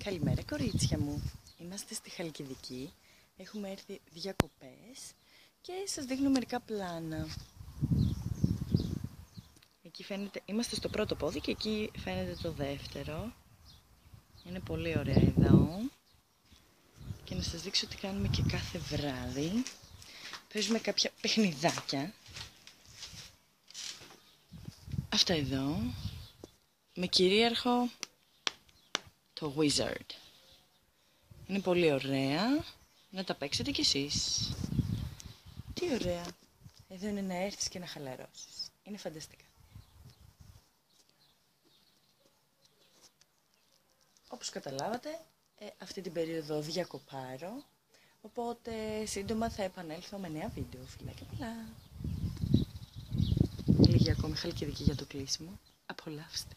Καλημέρα κορίτσια μου. Είμαστε στη Χαλκιδική. Έχουμε έρθει διακοπές και σας δείχνω μερικά πλάνα. Εκεί φαίνεται, είμαστε στο πρώτο πόδι και εκεί φαίνεται το δεύτερο. Είναι πολύ ωραία εδώ. Και να σας δείξω τι κάνουμε και κάθε βράδυ. Παίζουμε κάποια παιχνιδάκια. Αυτά εδώ. Με κυρίαρχο το Wizard. Είναι πολύ ωραία. Να τα παίξετε κι εσείς. Τι ωραία. Εδώ είναι να έρθεις και να χαλαρώσεις. Είναι φανταστικά. Όπως καταλάβατε, αυτή την περίοδο διακοπάρω. Οπότε σύντομα θα επανέλθω με νέα βίντεο. Φιλάκια πολλά. Λίγη ακόμη Χαλκιδική για το κλείσιμο. Απολαύστε.